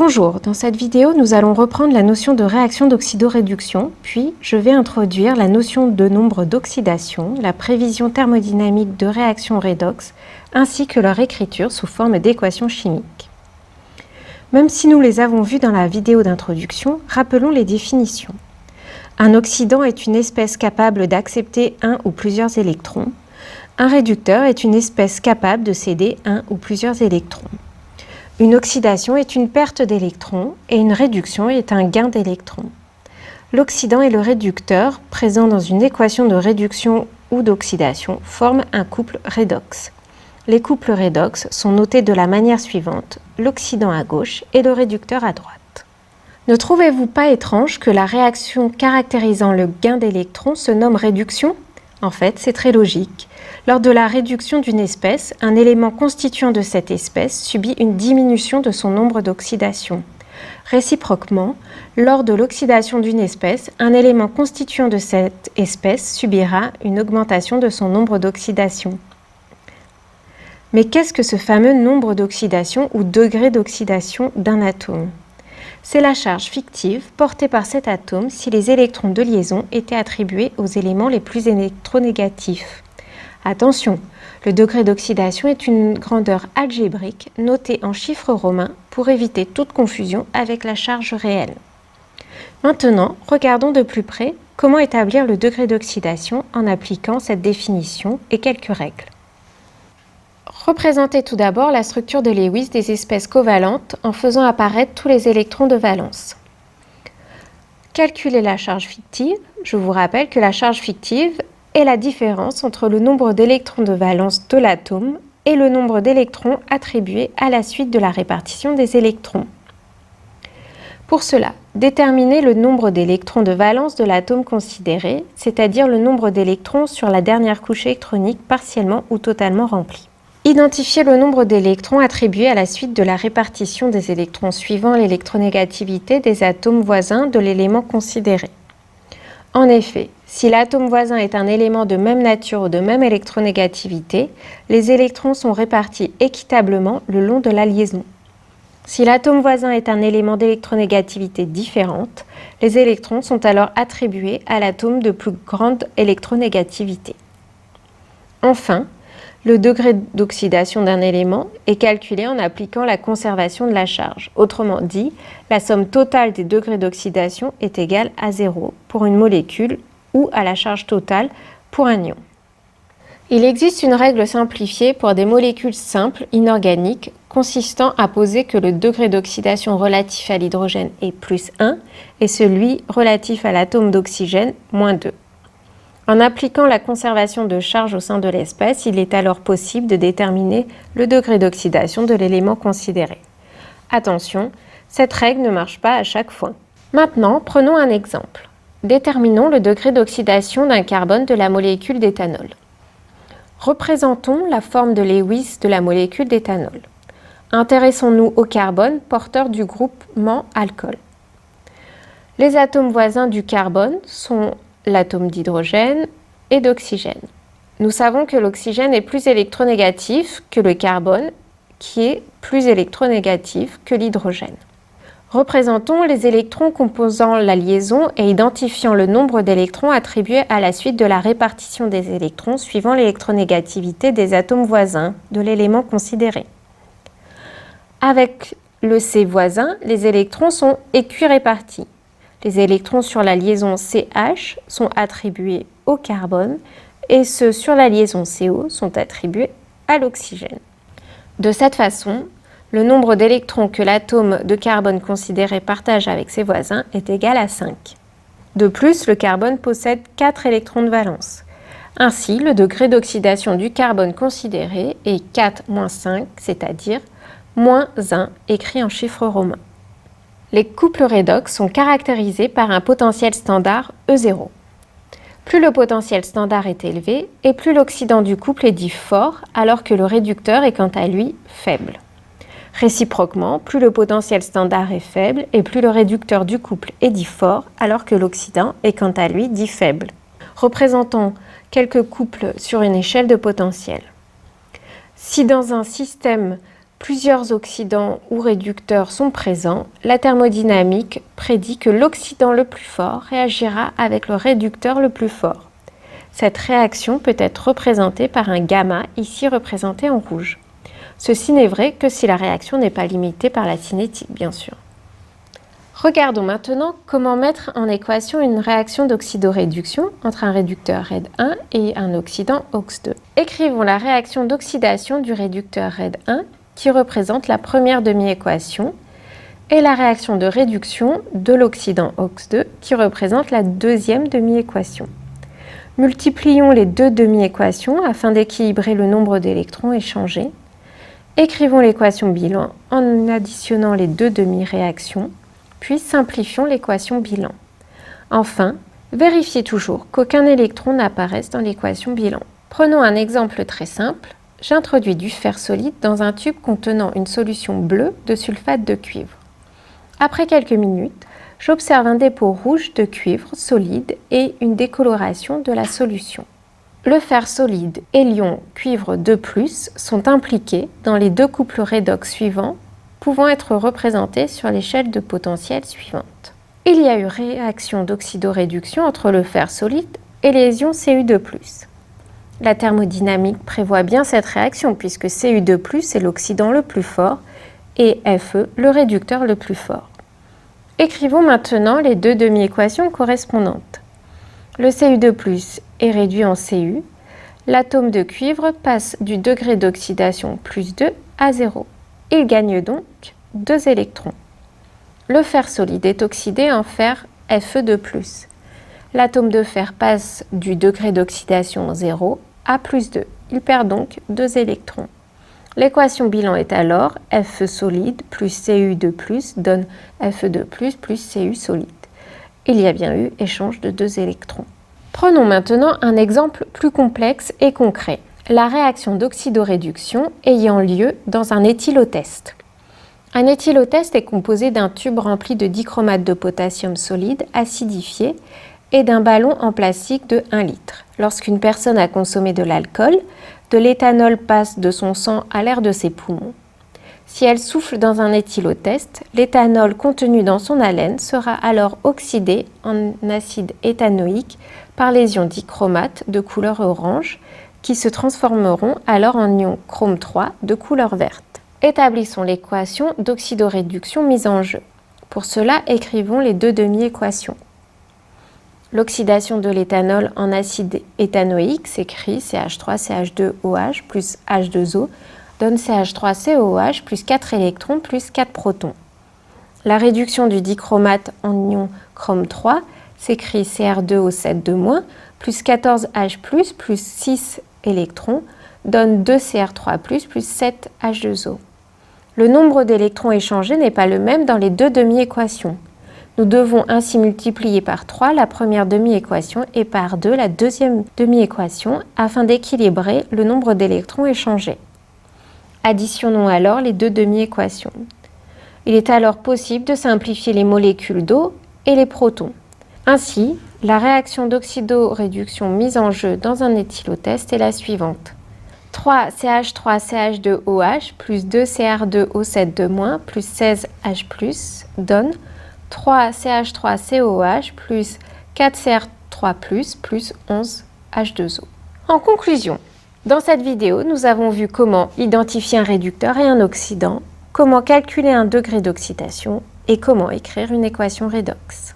Bonjour, dans cette vidéo, nous allons reprendre la notion de réaction d'oxydoréduction, puis je vais introduire la notion de nombre d'oxydation, la prévision thermodynamique de réaction redox, ainsi que leur écriture sous forme d'équations chimiques. Même si nous les avons vues dans la vidéo d'introduction, rappelons les définitions. Un oxydant est une espèce capable d'accepter un ou plusieurs électrons. Un réducteur est une espèce capable de céder un ou plusieurs électrons. Une oxydation est une perte d'électrons et une réduction est un gain d'électrons. L'oxydant et le réducteur, présents dans une équation de réduction ou d'oxydation, forment un couple redox. Les couples redox sont notés de la manière suivante, l'oxydant à gauche et le réducteur à droite. Ne trouvez-vous pas étrange que la réaction caractérisant le gain d'électrons se nomme réduction ? En fait, c'est très logique. Lors de la réduction d'une espèce, un élément constituant de cette espèce subit une diminution de son nombre d'oxydation. Réciproquement, lors de l'oxydation d'une espèce, un élément constituant de cette espèce subira une augmentation de son nombre d'oxydation. Mais qu'est-ce que ce fameux nombre d'oxydation ou degré d'oxydation d'un atome ? C'est la charge fictive portée par cet atome si les électrons de liaison étaient attribués aux éléments les plus électronégatifs. Attention, le degré d'oxydation est une grandeur algébrique notée en chiffres romains pour éviter toute confusion avec la charge réelle. Maintenant, regardons de plus près comment établir le degré d'oxydation en appliquant cette définition et quelques règles. Représentez tout d'abord la structure de Lewis des espèces covalentes en faisant apparaître tous les électrons de valence. Calculez la charge fictive. Je vous rappelle que la charge fictive est la différence entre le nombre d'électrons de valence de l'atome et le nombre d'électrons attribués à la suite de la répartition des électrons. Pour cela, déterminez le nombre d'électrons de valence de l'atome considéré, c'est-à-dire le nombre d'électrons sur la dernière couche électronique partiellement ou totalement remplie. Identifiez le nombre d'électrons attribués à la suite de la répartition des électrons suivant l'électronégativité des atomes voisins de l'élément considéré. En effet, si l'atome voisin est un élément de même nature ou de même électronégativité, les électrons sont répartis équitablement le long de la liaison. Si l'atome voisin est un élément d'électronégativité différente, les électrons sont alors attribués à l'atome de plus grande électronégativité. Enfin, le degré d'oxydation d'un élément est calculé en appliquant la conservation de la charge. Autrement dit, la somme totale des degrés d'oxydation est égale à 0 pour une molécule ou à la charge totale pour un ion. Il existe une règle simplifiée pour des molécules simples, inorganiques, consistant à poser que le degré d'oxydation relatif à l'hydrogène est plus 1 et celui relatif à l'atome d'oxygène moins 2. En appliquant la conservation de charge au sein de l'espèce, il est alors possible de déterminer le degré d'oxydation de l'élément considéré. Attention, cette règle ne marche pas à chaque fois. Maintenant, prenons un exemple. Déterminons le degré d'oxydation d'un carbone de la molécule d'éthanol. Représentons la forme de Lewis de la molécule d'éthanol. Intéressons-nous au carbone porteur du groupement alcool. Les atomes voisins du carbone sont l'atome d'hydrogène et d'oxygène. Nous savons que l'oxygène est plus électronégatif que le carbone, qui est plus électronégatif que l'hydrogène. Représentons les électrons composant la liaison et identifiant le nombre d'électrons attribués à la suite de la répartition des électrons suivant l'électronégativité des atomes voisins de l'élément considéré. Avec le C voisin, les électrons sont équirépartis. Les électrons sur la liaison CH sont attribués au carbone et ceux sur la liaison CO sont attribués à l'oxygène. De cette façon, le nombre d'électrons que l'atome de carbone considéré partage avec ses voisins est égal à 5. De plus, le carbone possède 4 électrons de valence. Ainsi, le degré d'oxydation du carbone considéré est 4-5, c'est-à-dire -1 écrit en chiffres romains. Les couples redox sont caractérisés par un potentiel standard E0. Plus le potentiel standard est élevé et plus l'oxydant du couple est dit fort, alors que le réducteur est quant à lui faible. Réciproquement, plus le potentiel standard est faible et plus le réducteur du couple est dit fort, alors que l'oxydant est quant à lui dit faible. Représentons quelques couples sur une échelle de potentiel. Si dans un système plusieurs oxydants ou réducteurs sont présents, la thermodynamique prédit que l'oxydant le plus fort réagira avec le réducteur le plus fort. Cette réaction peut être représentée par un gamma, ici représenté en rouge. Ceci n'est vrai que si la réaction n'est pas limitée par la cinétique, bien sûr. Regardons maintenant comment mettre en équation une réaction d'oxydoréduction entre un réducteur RED1 et un oxydant OX2. Écrivons la réaction d'oxydation du réducteur RED1 qui représente la première demi-équation et la réaction de réduction de l'oxydant OX2 qui représente la deuxième demi-équation. Multiplions les deux demi-équations afin d'équilibrer le nombre d'électrons échangés. Écrivons l'équation bilan en additionnant les deux demi-réactions, puis simplifions l'équation bilan. Enfin, vérifiez toujours qu'aucun électron n'apparaisse dans l'équation bilan. Prenons un exemple très simple. J'introduis du fer solide dans un tube contenant une solution bleue de sulfate de cuivre. Après quelques minutes, j'observe un dépôt rouge de cuivre solide et une décoloration de la solution. Le fer solide et l'ion cuivre 2+, sont impliqués dans les deux couples redox suivants, pouvant être représentés sur l'échelle de potentiel suivante. Il y a eu réaction d'oxydoréduction entre le fer solide et les ions Cu2+. La thermodynamique prévoit bien cette réaction puisque Cu2+ est l'oxydant le plus fort et Fe le réducteur le plus fort. Écrivons maintenant les deux demi-équations correspondantes. Le Cu2+ est réduit en Cu. L'atome de cuivre passe du degré d'oxydation +2 à 0. Il gagne donc 2 électrons. Le fer solide est oxydé en fer Fe2+. L'atome de fer passe du degré d'oxydation 0 à +2. Il perd donc 2 électrons. L'équation bilan est alors Fe solide plus Cu2+ donne Fe2+ plus Cu solide. Il y a bien eu échange de 2 électrons. Prenons maintenant un exemple plus complexe et concret, la réaction d'oxydoréduction ayant lieu dans un éthylotest. Un éthylotest est composé d'un tube rempli de dichromate de potassium solide acidifié et d'un ballon en plastique de 1 litre. Lorsqu'une personne a consommé de l'alcool, de l'éthanol passe de son sang à l'air de ses poumons. Si elle souffle dans un éthylotest, l'éthanol contenu dans son haleine sera alors oxydé en acide éthanoïque par les ions dichromate de couleur orange qui se transformeront alors en ions chrome 3 de couleur verte. Établissons l'équation d'oxydoréduction mise en jeu. Pour cela, écrivons les deux demi-équations. L'oxydation de l'éthanol en acide éthanoïque s'écrit CH3CH2OH plus H2O donne CH3COOH plus 4 électrons plus 4 protons. La réduction du dichromate en ion chrome 3 s'écrit Cr2O7 plus 14H plus 6 électrons donne 2Cr3 plus 7 H2O. Le nombre d'électrons échangés n'est pas le même dans les deux demi-équations. Nous devons ainsi multiplier par 3 la première demi-équation et par 2 la deuxième demi-équation afin d'équilibrer le nombre d'électrons échangés. Additionnons alors les deux demi-équations. Il est alors possible de simplifier les molécules d'eau et les protons. Ainsi, la réaction d'oxydoréduction mise en jeu dans un éthylotest est la suivante. 3CH3CH2OH plus 2Cr2O7 plus 16H donne 3CH3COOH plus 4Cr3 plus 11H2O. En conclusion, dans cette vidéo, nous avons vu comment identifier un réducteur et un oxydant, comment calculer un degré d'oxydation et comment écrire une équation redox.